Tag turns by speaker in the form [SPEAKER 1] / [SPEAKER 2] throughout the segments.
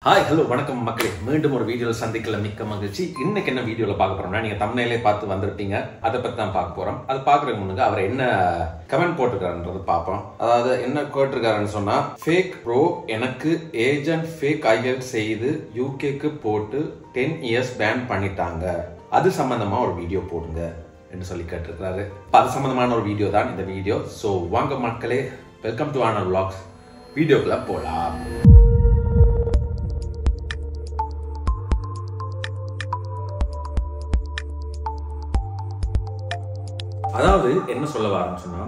[SPEAKER 1] Hi hello வணக்கம் மக்களே, மீண்டும் ஒரு வீடியோவில் சந்திக்கல மிக்க மகிழ்ச்சி. இன்னைக்கு என்ன வீடியோவில் பார்க்க போறோம்னா, நீங்க தம்ப்நெயிலே பார்த்து வந்திருப்பீங்க, அதை பத்தி தான் பார்க்க போறோம். அது பார்க்கறதுக்கு முன்னாடி அவர் என்ன கமெண்ட் போட்டிருக்காருன்றது பார்ப்போம். அதாவது என்ன கேட்டிருக்காருன்னு சொன்னா, ஃபேக் ப்ரோ எனக்கு ஏஜென்ட் ஃபேக் ஐஎல் செய்து யூகேக்கு போட்டு 10 years பேன் பண்ணிட்டாங்க, அது சம்பந்தமா ஒரு வீடியோ போடுங்க என்று சொல்லி கேட்டிருக்காரு. அது சம்பந்தமான ஒரு வீடியோ தான் இந்த வீடியோ. ஸோ வாங்க மக்களே, வெல்கம் டு ஆனர் விளாக்ஸ். வீடியோக்குள்ள போலாம். அதாவது என்ன சொல்ல வரேன்னு சொன்னா,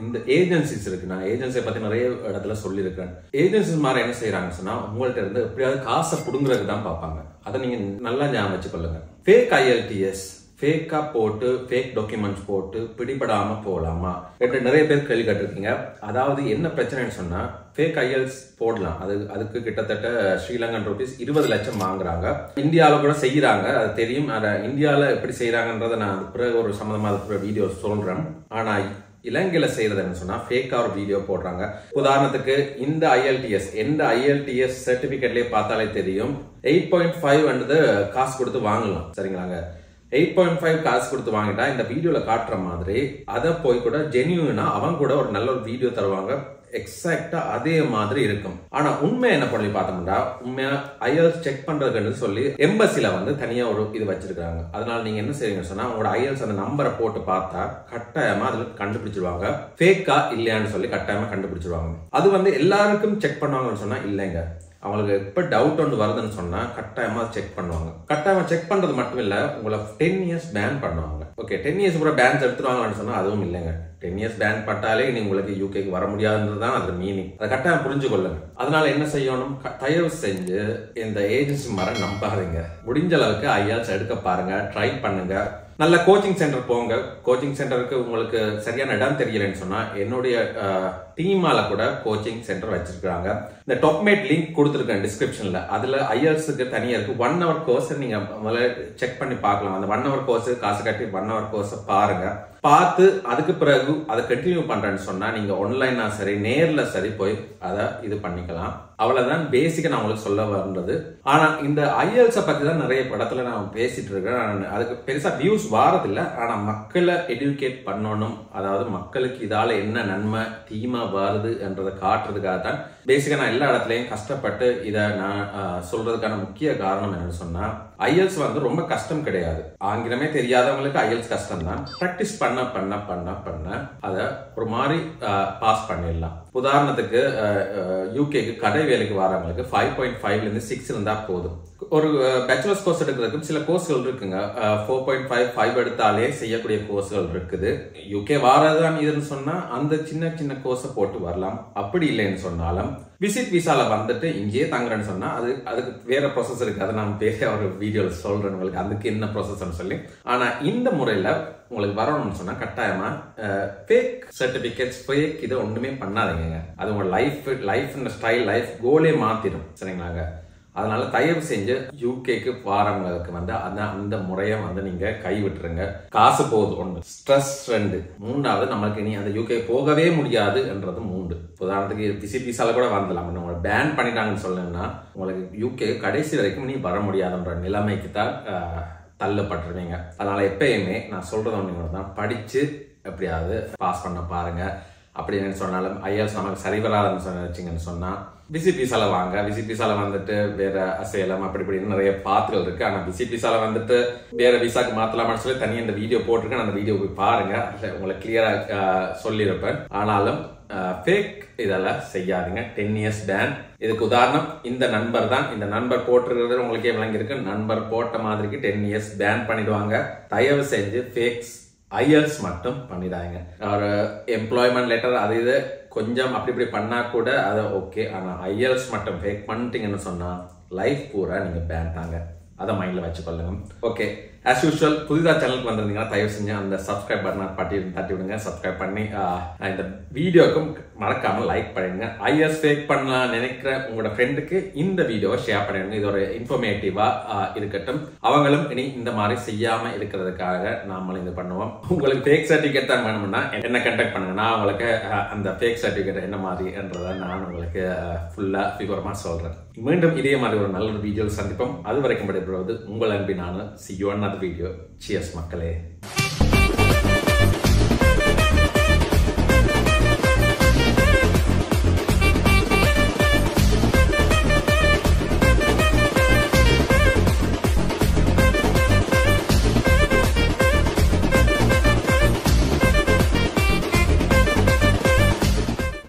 [SPEAKER 1] இந்த ஏஜென்சிஸ் இருக்கு, நான் ஏஜென்சியை பத்தி நிறைய இடத்துல சொல்லியிருக்கேன். ஏஜென்சிஸ் மாதிரி என்ன செய்யறாங்கன்னு சொன்னா, உங்கள்ட்ட இருந்து எப்படியாவது காசை புடுங்குறதுக்கு தான் பார்ப்பாங்க. அதை நீங்க நல்லா ஞாபகம் வச்சுக்கொள்ளுங்க. ஃபேக் ஐஎல்டிஎஸ் ஃபேக்கா போட்டு ஃபேக் டாக்குமெண்ட்ஸ் போட்டு பிடிபடாம போகலாமா என்று நிறைய பேர் கேள்வி கேட்டிருக்கீங்க. அதாவது என்ன பிரச்சனைன்னு சொன்னா, ஃபேக் ஐஎல்ஸ் போடலாம், அதுக்கு கிட்டத்தட்ட ஸ்ரீலங்கன் ரூபீஸ் 20 லட்சம் வாங்குறாங்க. இந்தியாவில் கூட செய்யறாங்க, அது தெரியும். அதை இந்தியாவில் எப்படி செய்யறாங்கன்றதை நான் பிறகு ஒரு சம்பந்தமாக வீடியோ சொல்றேன். ஆனா இலங்கையில செய்யறது என்ன சொன்னா, ஃபேக்கா ஒரு வீடியோ போடுறாங்க. உதாரணத்துக்கு இந்த ஐஎல்டிஎஸ், எந்த ஐஎல்டிஎஸ் சர்டிபிகேட்லயே பார்த்தாலே தெரியும், 8.5 காசு கொடுத்து வாங்கலாம். சரிங்களாங்க, 8.5 காசு கொடுத்து வாங்கிட்டா இந்த வீடியோல காட்டுற மாதிரி அதை போய் கூட ஜென்யூனா அவங்க கூட ஒரு நல்ல ஒரு வீடியோ தருவாங்க, எக்ஸாக்டா அதே மாதிரி இருக்கும். ஆனா உண்மை என்ன பண்ணி பார்த்தோம்னா, உண்மையா ஐஎல்ஸ் செக் பண்றதுன்னு சொல்லி எம்பசில தனியா ஒரு இது வச்சிருக்காங்க. அதனால நீங்க என்ன செய்வீங்க சொன்னா, உங்களோட ஐஎல்ஸ் அந்த நம்பரை போட்டு பார்த்தா கட்டாயமா அதுல கண்டுபிடிச்சிருவாங்க, ஃபேக்கா இல்லையான்னு சொல்லி கட்டாயமா கண்டுபிடிச்சிருவாங்க. அது எல்லாருக்கும் செக் பண்ணுவாங்கன்னு சொன்னா இல்லைங்க. அவங்களுக்கு எப்ப டவுட் ஒன்று வருதுன்னு சொன்னா கட்டாயமா செக் பண்ணுவாங்க. கட்டாயமா செக் பண்றது மட்டும் இல்ல, உங்களை 10 years பேன் பண்ணுவாங்க. ஓகே, 10 years கூட பேன் எடுத்துருவாங்கன்னு சொன்னா அதுவும் இல்லைங்க. 10 years பேன் பட்டாலே நீ உங்களுக்கு யூகேக்கு வர முடியாதுன்றதுதான் அது மீனிங். அதை கட்டாயம் புரிஞ்சு கொள்ளுங்க. அதனால என்ன செய்யணும், தயவு செஞ்சு இந்த ஏஜென்சி மாதிரி நம்பாதீங்க. முடிஞ்ச அளவுக்கு ஐஎல்ஸ் எடுக்க பாருங்க, ட்ரை பண்ணுங்க. நல்ல கோச்சிங் சென்டர் போங்க. கோச்சிங் சென்டருக்கு உங்களுக்கு சரியான இடம் தெரியலன்னு சொன்னா, என்னுடைய டீமால கூட கோச்சிங் சென்டர் வச்சிருக்காங்க. இந்த டாப்மேட் லிங்க் கொடுத்துருக்கேன் டிஸ்கிரிப்ஷன்ல. அதுல ஐஎல்ஸுக்கு தனியா இருக்கு. 1 hour கோர்ஸ் நீங்க முதல்ல செக் பண்ணி பார்க்கலாம். அந்த 1 hour கோர்ஸ் காசு கட்டி 1 hour கோர்ஸ் பாருங்க. பார்த்து அதுக்கு பிறகு அதை கண்டினியூ பண்றேன்னு சொன்னா, நீங்க ஆன்லைனா சரி நேர்ல சரி போய் அதை இது பண்ணிக்கலாம். அவ்வளவுதான் பேசிக்கா நான் உங்களுக்கு சொல்ல வந்தது. ஆனா இந்த ஐஎல்ஸை பத்தி தான் நிறைய இடத்துல நான் பேசிட்டு இருக்கேன். அதுக்கு பெருசா வியூஸ் வாரதில்லை. ஆனா மக்களை எடுக்கேட் பண்ணணும். அதாவது மக்களுக்கு இதால என்ன நன்மை தீமை வருது என்றதை காட்டுறதுக்காக தான் பேசிக்கா நான் எல்லா இடத்துலயும் கஷ்டப்பட்டு இதை நான் சொல்றதுக்கான முக்கிய காரணம் என்னன்னு சொன்னா, ஐஎல்ஸ் ரொம்ப கஷ்டம் கிடையாது. ஆங்கிலமே தெரியாதவங்களுக்கு ஐஎல்ஸ் கஷ்டம் தான். பிராக்டிஸ் பண்ண பண்ண பண்ண பண்ண அதை ஒரு மாதிரி பாஸ் பண்ணிடலாம். உதாரணத்துக்கு யூகேக்கு கடை வேலைக்கு வரவங்களுக்கு 5.5 இருந்து 6 இருந்தா போதும். ஒரு பேச்சுலர்ஸ் கோர்ஸ் எடுக்கிறதுக்கு சில கோர்ஸ்கள் இருக்குங்க. 4.5 5 எடுத்தாலே செய்யக்கூடிய கோர்ஸ்கள் இருக்குது. யூகே வாரதான் இதுன்னு சொன்னா அந்த சின்ன சின்ன கோர்ஸை போட்டு வரலாம். அப்படி இல்லைன்னு சொன்னாலும் விசிட் விசால இங்கேயே தங்குறேன்னு சொன்னா அதுக்கு வேற ப்ராசஸ் இருக்கு. அதை நான் பேச ஒரு வீடியோல சொல்றேன் உங்களுக்கு, அதுக்கு என்ன ப்ராசஸ்ன்னு சொல்லி. ஆனா இந்த முறையில உங்களுக்கு வரணும்னு சொன்னா கட்டாயமா ஃபேக் சர்டிபிகேட்ஸ் ஃபேக் இதை ஒண்ணுமே பண்ணாதீங்க. அது உங்க லைஃப் ஸ்டைல் லைஃப் கோலே மாத்திடும். சரிங்களாங்க, அதனால தயவு செஞ்சு யூகேக்கு வாரவங்களுக்கு அந்த முறையை நீங்க கைவிட்டுருங்க. காசு போகுது 1, ஸ்ட்ரெஸ் 2, 3வது நம்மளுக்கு இனி அந்த யூகே போகவே முடியாது என்றது 3. உதாரணத்துக்கு விசிட் விசால கூட வந்துடலாம். உங்களை பேன் பண்ணிட்டாங்கன்னு சொல்லுங்கன்னா உங்களுக்கு யூகே கடைசி வரைக்கும் நீ வர முடியாதுன்ற நிலைமைக்கு தான் தள்ளப்பட்டுருவீங்க. அதனால எப்பயுமே நான் சொல்றது ஒன்று தான், படிச்சு எப்படியாவது பாஸ் பண்ண பாருங்க. அப்படின்னு சொன்னாலும் ஐஎல்ஸ் நமக்கு சரி வராதுன்னு வச்சிங்கன்னு சொன்னா விசிட் விசால வாங்க. விசிட் விசால வேற அசைலம் அப்படி இப்படின்னு நிறைய பாத்துகள் இருக்கு. ஆனா விசிட் விசால வேற விசாக்கு மாத்தலாமான்னு சொல்லி தனியாக இந்த வீடியோ போட்டிருக்கேன். அந்த வீடியோ போய் பாருங்க, உங்களை கிளியரா சொல்லியிருப்பேன். ஆனாலும் ஃபேக் இதெல்லாம் செய்யாதுங்க. 10 years பேன். இதுக்கு உதாரணம் இந்த நண்பர் தான். இந்த நண்பர் போட்டிருக்கிறது உங்களுக்கே விளங்கி இருக்கு. நண்பர் போட்ட மாதிரிக்கு 10 years பேன் பண்ணிடுவாங்க. தயவு செஞ்சு ஃபேக்ஸ் ஐஎல்ஸ் மட்டும் பண்ணிடாங்க. ஒரு எம்ப்ளாய்மெண்ட் லெட்டர் அது இது கொஞ்சம் அப்படி இப்படி பண்ணா கூட அது ஓகே. ஆனா ஐஎல்ஸ் மட்டும் ஃபேக் பண்ணிட்டீங்கன்னு சொன்னா லைஃப் பூரா நீங்க பேன் தாங்க. அதை மைண்ட்ல வச்சுக்கொள்ளுங்க. ஓகே, ஆஸ் யூஷுவல் புதிதா சேனலுக்கு வந்திருந்தீங்கன்னா தயவு செஞ்சு அந்த சப்ஸ்கிரைப் பட்டன் தட்டி விடுங்க. சப்ஸ்கிரைப் பண்ணி இந்த வீடியோக்கும் மறக்காம லைக் பண்ணிடுங்க. ஐஎஸ் ஃபேக் பண்ணலாம் நினைக்கிற உங்களோட ஃப்ரெண்டுக்கு இந்த வீடியோவை ஷேர் பண்ணிடுங்க. இது ஒரு இன்ஃபர்மேட்டிவா இருக்கட்டும். அவங்களும் இனி இந்த மாதிரி செய்யாம இருக்கிறதுக்காக நாமளும் இது பண்ணுவோம். உங்களுக்கு ஃபேக் சர்டிபிகேட் தான் வேணும்னா என்ன கான்டாக்ட் பண்ணுங்க. நான் உங்களுக்கு அந்த ஃபேக் சர்டிபிகேட் என்ன மாதிரி என்றதை நான் உங்களுக்கு ஃபுல்லா விவரமா சொல்றேன். மீண்டும் இதே மாதிரி ஒரு நல்ல ஒரு வீடியோவில் சந்திப்போம். அது வரைக்கும் விடைபெறுவது உங்கள் அன்பினான see you another video. Cheers மக்களே.